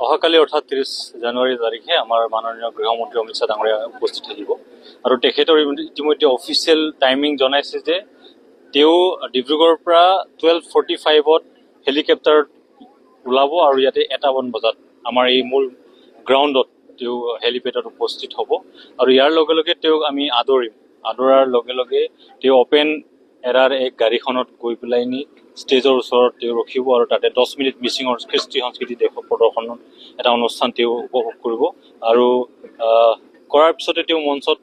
অহাকালি অৰ্থাৎ 30 জানুৱাৰী তাৰিখে আমাৰ মাননীয় গৃহমন্ত্ৰী অমিত শ্বাহ ডাঙৰীয়া উপস্থিত থাকিব আৰু তেখেতৰ ইতিমধ্যে অফিচিয়েল টাইমিং জনাইছে যে তেওঁ ডিব্ৰুগড়ৰ পৰা 12:45-ত হেলিকপ্টাৰত ওলাব আৰু ইয়াতে 1টা বজাত আমাৰ এই মূল গ্ৰাউণ্ডত তেওঁ হেলিপেডত উপস্থিত হ'ব আৰু ইয়াৰ লগে লগে তেওঁক আমি আদৰাৰ লগে লগে তেওঁ অপেন এৰাৰ এক গাড়ীখনত গৈ পেলাই নি ষ্টেজৰ ওচৰত তেওঁ ৰখিব আৰু তাতে 10 মিনিট মিচিঙৰ কৃষ্টি সংস্কৃতি দেশ প্ৰদৰ্শনত এটা অনুষ্ঠান তেওঁ উপভোগ কৰিব আৰু কৰাৰ পিছতে তেওঁ মঞ্চত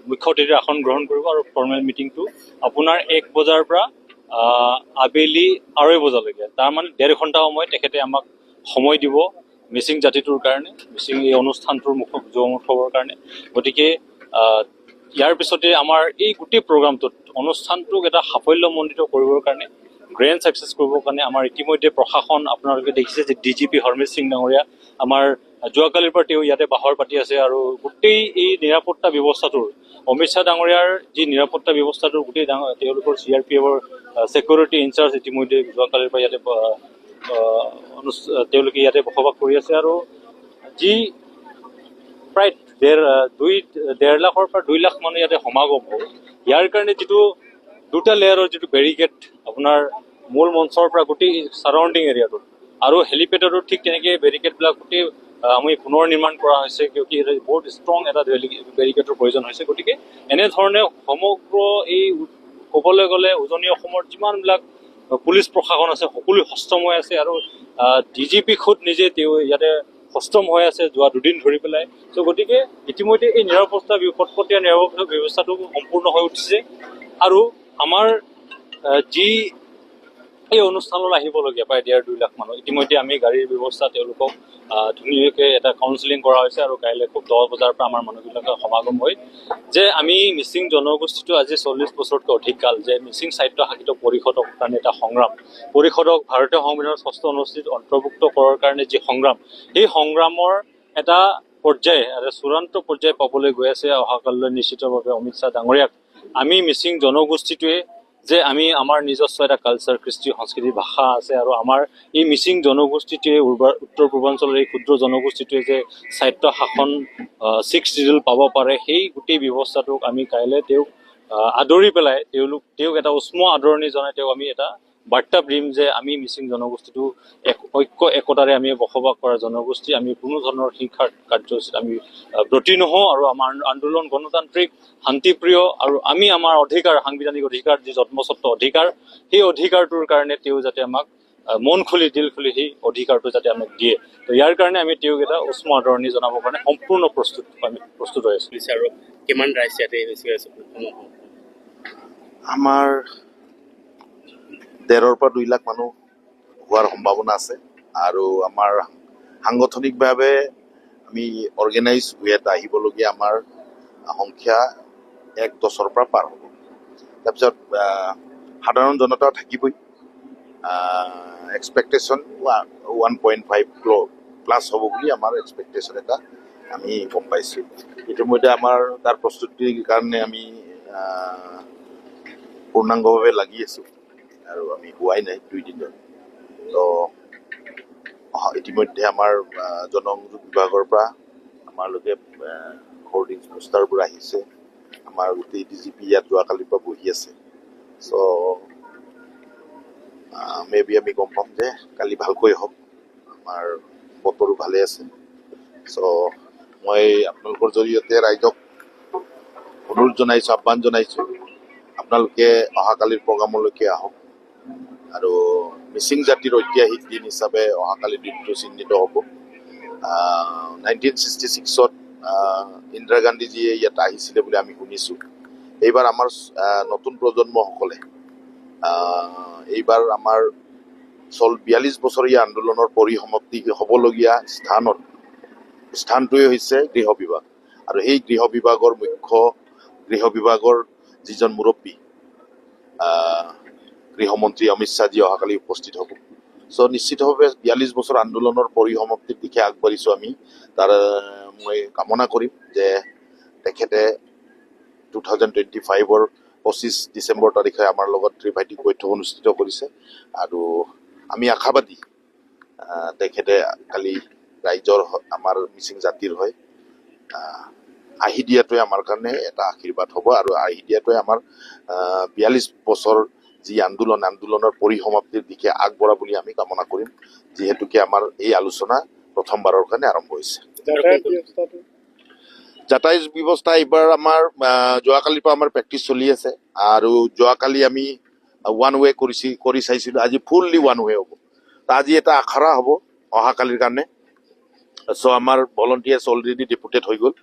মুখ্য অতিথিৰ আসন গ্ৰহণ কৰিব আৰু ফৰ্মেল মিটিংটো আপোনাৰ 1 বজাৰ পৰা আবেলি 2:30 বজালৈকে তাৰমানে 1.5 ঘণ্টা সময় তেখেতে আমাক সময় দিব মিচিং জাতিটোৰ কাৰণে মিচিং এই অনুষ্ঠানটোৰ মুখৰ কাৰণে গতিকে ইয়াৰ পিছতে আমাৰ এই গোটেই প্ৰগ্ৰামটোত অনুষ্ঠানটোক এটা সাফল্যমণ্ডিত কৰিবৰ কাৰণে গ্ৰেণ্ড ছাকচেছ কৰিবৰ কাৰণে আমাৰ ইতিমধ্যে প্ৰশাসন আপোনালোকে দেখিছে যে DGP হৰমিত সিং ডাঙৰীয়া আমাৰ যোৱাকালিৰ পৰা তেওঁ ইয়াতে বাহৰ পাতি আছে আৰু গোটেই এই নিৰাপত্তা ব্যৱস্থাটোৰ অমিত শ্বাহ ডাঙৰীয়াৰ যি নিৰাপত্তা ব্যৱস্থাটোৰ গোটেই তেওঁলোকৰ CRPFৰ ছিকিউৰিটি ইনচাৰ্জ ইতিমধ্যে যোৱাকালিৰ পৰা ইয়াতে তেওঁলোকে ইয়াতে বসবাস কৰি আছে আৰু যি প্ৰায় 1.5 লাখৰ পৰা 2 লাখ মানুহ ইয়াতে সমাগম হ'ব ইয়াৰ কাৰণে যিটো 2টা লেয়াৰৰ যিটো বেৰিকেড আপোনাৰ মূল মঞ্চৰ পৰা গোটেই ছাৰাউণ্ডিং এৰিয়াটোত আৰু হেলিপেডতো ঠিক তেনেকৈ বেৰিকেডবিলাক গোটেই আমি পুনৰ নিৰ্মাণ কৰা হৈছে কিয় বহুত ষ্ট্ৰং এটা বেৰিকেডৰ প্ৰয়োজন হৈছে গতিকে এনেধৰণে সমগ্ৰ এই ক'বলৈ গ'লে উজনি অসমৰ যিমানবিলাক পুলিচ প্ৰশাসন আছে সকলো সষ্টম হৈ আছে আৰু DGP খুদ নিজে তেওঁ ইয়াতে সষ্টম হৈ আছে যোৱা 2 দিন ধৰি পেলাই চ' গতিকে ইতিমধ্যে এই কটকটীয়া নিৰাপত্তা ব্যৱস্থাটো সম্পূৰ্ণ হৈ উঠিছে আৰু আমাৰ যি এই অনুষ্ঠানলৈ আহিবলগীয়া প্ৰায় 1.5-2 লাখ মানুহ ইতিমধ্যে আমি গাড়ীৰ ব্যৱস্থা তেওঁলোকক ধুনীয়াকৈ এটা কাউন্সিলিং কৰা হৈছে আৰু কাইলৈ খুব 10 বজাৰ পৰা আমাৰ মানুহবিলাকে সমাগম হৈ যে আমি মিচিং জনগোষ্ঠীটো আজি 40 বছৰতকৈ অধিক কাল যে মিচিং সাহিত্য শাসিত পৰিষদক কাৰণে এটা সংগ্ৰাম পৰিষদক ভাৰতীয় সংবিধানৰ 6ষ্ঠ অনুচ্ছেদ অন্তৰ্ভুক্ত কৰাৰ কাৰণে যি সংগ্ৰাম সেই সংগ্ৰামৰ এটা পৰ্যায় এটা চূড়ান্ত পৰ্যায় পাবলৈ গৈ আছে অহাকাললৈ নিশ্চিতভাৱে অমিত শ্বাহ ডাঙৰীয়াক আমি মিচিং জনগোষ্ঠীটোৱে যে আমি আমাৰ নিজস্ব এটা কালচাৰ কৃষ্টি সংস্কৃতি ভাষা আছে আৰু আমাৰ এই মিচিং জনগোষ্ঠীটোৱে উত্তৰ পূৰ্বাঞ্চলৰ এই ক্ষুদ্ৰ জনগোষ্ঠীটোৱে যে স্বায়ত্ব শাসন 6 শিডিউল পাব পাৰে সেই গোটেই ব্যৱস্থাটোক আমি কাইলৈ তেওঁক আদৰি পেলাই তেওঁক এটা উষ্ম আদৰণি জনাই তেওঁক আমি এটা বাৰ্তা দিম যে আমি মিচিং জনগোষ্ঠীটো ঐক্য একতাৰে আমি বসবাস কৰা জনগোষ্ঠী আমি কোনো ধৰণৰ হিংসাৰ কাৰ্যসূচীত আমি ব্ৰতী নহওঁ আৰু আমাৰ আন্দোলন গণতান্ত্ৰিক শান্তিপ্ৰিয় আৰু আমি আমাৰ অধিকাৰ সাংবিধানিক অধিকাৰ যি জন্মস্বত্ব অধিকাৰ সেই অধিকাৰটোৰ কাৰণে তেওঁ যাতে আমাক মন খুলি দিল খুলি সেই অধিকাৰটো যাতে আমাক দিয়ে তো ইয়াৰ কাৰণে আমি তেওঁক এটা উষ্ম আদৰণি জনাবৰ কাৰণে সম্পূৰ্ণ প্ৰস্তুত হৈ আছোঁ আৰু কিমান ৰাইজ ইয়াতে আমাৰ 1.5 পৰা 2 লাখ মানুহ হোৱাৰ সম্ভাৱনা আছে আৰু আমাৰ সাংগঠনিকভাৱে আমি অৰ্গেনাইজ হৈ এটা আহিবলগীয়া আমাৰ সংখ্যা 1-10ৰ পৰা পাৰ হ'ব তাৰপিছত সাধাৰণ জনতা থাকিবই এক্সপেক্টেশ্যন 1.5 প্লাছ হ'ব বুলি আমাৰ এক্সপেক্টেশ্যন এটা আমি গম পাইছোঁ ইতিমধ্যে আমাৰ তাৰ প্ৰস্তুতিৰ কাৰণে আমি পূৰ্ণাংগভাৱে লাগি আছোঁ আৰু আমি হোৱাই নাই 2 দিনত তো ইতিমধ্যে আমাৰ জনসংযোগ বিভাগৰ পৰা আমাৰলৈকে হোৰ্ডিংছ পোষ্টাৰবোৰ আহিছে আমাৰ গোটেই DGP ইয়াত যোৱাকালিৰ পৰা বহি আছে চ' মেবি আমি গম পাম যে কালি ভালকৈ হওক আমাৰ বতৰো ভালে আছে চ' মই আপোনালোকৰ জৰিয়তে ৰাইজক অনুৰোধ জনাইছোঁ আহ্বান জনাইছোঁ আপোনালোকে অহাকালিৰ প্ৰগ্ৰামলৈকে আহক আৰু মিচিং জাতিৰ ঐতিহাসিক দিন হিচাপে অহাকালি দিনটো চিহ্নিত হ'ব 1966ত ইন্দিৰা গান্ধীজীয়ে ইয়াত আহিছিলে বুলি আমি শুনিছোঁ এইবাৰ আমাৰ নতুন প্ৰজন্মসকলে এইবাৰ আমাৰ 42 বছৰীয়া আন্দোলনৰ পৰিসমাপ্তি হ'বলগীয়া স্থানটোৱে হৈছে গৃহ বিভাগ আৰু এই গৃহ বিভাগৰ মুখ্য গৃহ বিভাগৰ যিজন মুৰব্বী গৃহমন্ত্ৰী অমিত শ্বাহজী অহাকালি উপস্থিত হ'ব চ' নিশ্চিতভাৱে 42 বছৰ আন্দোলনৰ পৰিসমাপ্তিৰ দিশে আগবাঢ়িছোঁ আমি তাৰ মই কামনা কৰিম যে তেখেতে 2025ৰ 25 ডিচেম্বৰ তাৰিখে আমাৰ লগত ত্ৰিপাক্ষিক বৈঠক অনুষ্ঠিত কৰিছে আৰু আমি আশাবাদী তেখেতে কালি ৰাইজৰ আমাৰ মিচিং জাতিৰ হয় আহি দিয়াটোৱে আমাৰ কাৰণে এটা আশীৰ্বাদ হ'ব আৰু আহি দিয়াটোৱে আমাৰ 42 বছৰ যি আন্দোলনৰ পৰিসমাপ্তিৰ দিশে আগবঢ়া বুলি আমি কামনা কৰিম যিহেতুকে আমাৰ এই আলোচনা প্ৰথমবাৰৰ কাৰণে আৰম্ভ হৈছে যাতায়াত ব্যৱস্থা এইবাৰ আমাৰ যোৱাকালিৰ পৰা আমাৰ প্ৰেক্টিচ চলি আছে আৰু যোৱাকালি আমি ওৱান ৱে কৰি চাইছিলোঁ আজি ফুললি ওৱান ৱে হ'ব আজি এটা আখৰা হ'ব অহাকালিৰ কাৰণে চ' আমাৰ ভলণ্টিয়াৰ্ছ অলৰেডি ডেপুটেড হৈ গ'ল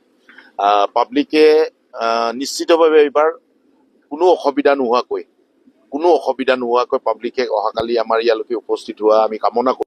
পাব্লিকে নিশ্চিতভাৱে এইবাৰ কোনো অসুবিধা নোহোৱাকৈ পাব্লিকে অহাকালি আমাৰ ইয়ালৈকে উপস্থিত হোৱা আমি কামনা কৰোঁ